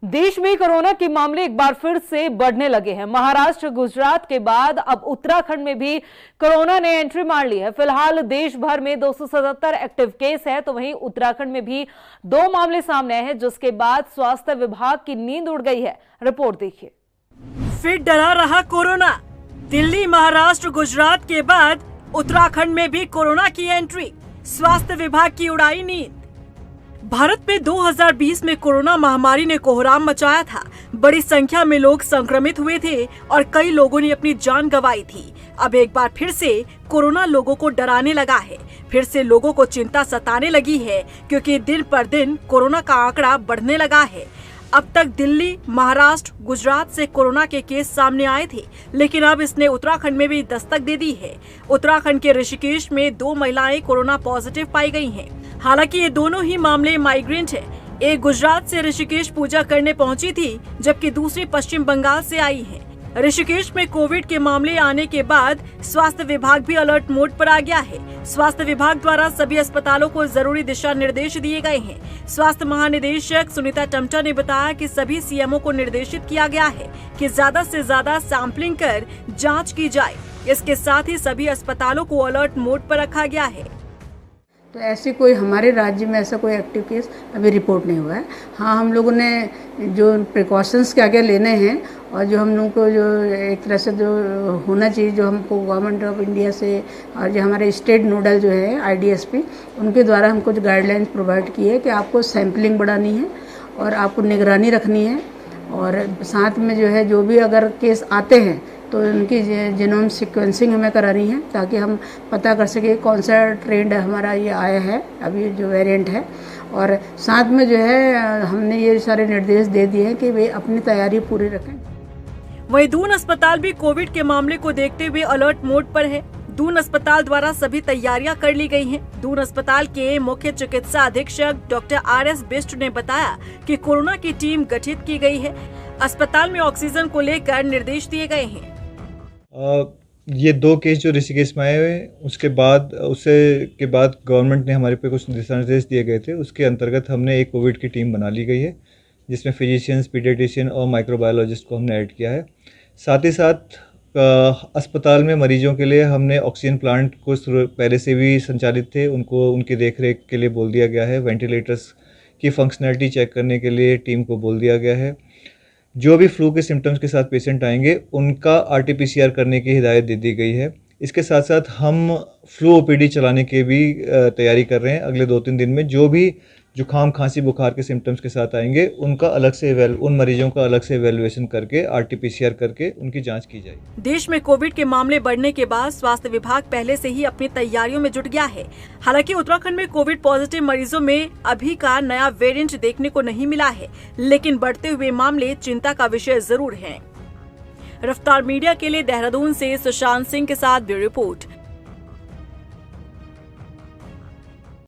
देश में कोरोना के मामले एक बार फिर से बढ़ने लगे हैं। महाराष्ट्र, गुजरात के बाद अब उत्तराखंड में भी कोरोना ने एंट्री मार ली है। फिलहाल देश भर में 277 एक्टिव केस है, तो वहीं उत्तराखंड में भी 2 मामले सामने आए हैं, जिसके बाद स्वास्थ्य विभाग की नींद उड़ गई है। रिपोर्ट देखिए। फिर डरा रहा कोरोना। दिल्ली, महाराष्ट्र, गुजरात के बाद उत्तराखंड में भी कोरोना की एंट्री। स्वास्थ्य विभाग की उड़ाई नींद। भारत में 2020 में कोरोना महामारी ने कोहराम मचाया था। बड़ी संख्या में लोग संक्रमित हुए थे और कई लोगों ने अपनी जान गंवाई थी। अब एक बार फिर से कोरोना लोगों को डराने लगा है। फिर से लोगों को चिंता सताने लगी है, क्योंकि दिन पर दिन कोरोना का आंकड़ा बढ़ने लगा है। अब तक दिल्ली, महाराष्ट्र, गुजरात से कोरोना के केस सामने आए थे, लेकिन अब इसने उत्तराखंड में भी दस्तक दे दी है। उत्तराखंड के ऋषिकेश में 2 महिलाएं कोरोना पॉजिटिव पाई गई हैं। हालांकि ये दोनों ही मामले माइग्रेंट है। एक गुजरात से ऋषिकेश पूजा करने पहुंची थी, जबकि दूसरी पश्चिम बंगाल से आई है। ऋषिकेश में कोविड के मामले आने के बाद स्वास्थ्य विभाग भी अलर्ट मोड पर आ गया है। स्वास्थ्य विभाग द्वारा सभी अस्पतालों को जरूरी दिशा निर्देश दिए गए हैं। स्वास्थ्य महानिदेशक सुनीता टमटा ने बताया कि सभी सीएमओ को निर्देशित किया गया है कि ज्यादा से ज्यादा सैंपलिंग कर जांच की जाए। इसके साथ ही सभी अस्पतालों को अलर्ट मोड पर रखा गया है। तो ऐसी कोई हमारे राज्य में ऐसा कोई एक्टिव केस अभी रिपोर्ट नहीं हुआ है। हाँ, हम लोगों ने जो प्रिकॉशंस क्या क्या लेने हैं और जो हम लोगों को जो एक तरह से जो होना चाहिए, जो हमको गवर्नमेंट ऑफ इंडिया से और जो हमारे स्टेट नोडल जो है IDSP, उनके द्वारा हमको जो गाइडलाइंस प्रोवाइड की है कि आपको सैम्पलिंग बढ़ानी है और आपको निगरानी रखनी है, और साथ में जो है जो भी अगर केस आते हैं तो उनकी जीनोम सीक्वेंसिंग हमें करानी है, ताकि हम पता कर सके कौन सा ट्रेंड हमारा ये आया है, अभी जो वेरिएंट है। और साथ में जो है हमने ये सारे निर्देश दे दिए हैं कि वे अपनी तैयारी पूरी रखें। वहीं दून अस्पताल भी कोविड के मामले को देखते हुए अलर्ट मोड पर है। दून अस्पताल द्वारा सभी तैयारियां कर ली गई हैं। दून अस्पताल के मुख्य चिकित्सा अधीक्षक डॉक्टर RS बिष्ट ने बताया कि कोरोना की टीम गठित की गई है। अस्पताल में ऑक्सीजन को लेकर निर्देश दिए गए हैं। ये 2 केस जो ऋषिकेश में आए हुए, उसके बाद गवर्नमेंट ने हमारे पे कुछ दिशा निर्देश दिए गए थे। उसके अंतर्गत हमने एक कोविड की टीम बना ली गई है, जिसमें फिजिशियंस, पीडियाट्रिशियन और माइक्रोबायोलॉजिस्ट को हमने ऐड किया है। साथ ही साथ अस्पताल में मरीजों के लिए हमने ऑक्सीजन प्लांट को पहले से भी संचालित थे, उनको उनकी देखरेख के लिए बोल दिया गया है। वेंटिलेटर्स की फंक्शनैलिटी चेक करने के लिए टीम को बोल दिया गया है। जो भी फ्लू के सिम्टम्स के साथ पेशेंट आएंगे, उनका RT-PCR करने की हिदायत दे दी गई है। इसके साथ साथ हम फ्लू OPD चलाने की भी तैयारी कर रहे हैं। अगले 2-3 दिन में जो भी जुकाम, खांसी, बुखार के सिम्टम्स के साथ आएंगे, उनका अलग से उन मरीजों का अलग से इवैल्यूएशन करके RT-PCR करके उनकी जांच की जाएगी। देश में कोविड के मामले बढ़ने के बाद स्वास्थ्य विभाग पहले से ही अपनी तैयारियों में जुट गया है। हालांकि उत्तराखंड में कोविड पॉजिटिव मरीजों में अभी का नया वेरिएंट देखने को नहीं मिला है, लेकिन बढ़ते हुए मामले चिंता का विषय जरूर है। रफ्तार मीडिया के लिए देहरादून से सुशांत सिंह के साथ ब्यूरो रिपोर्ट।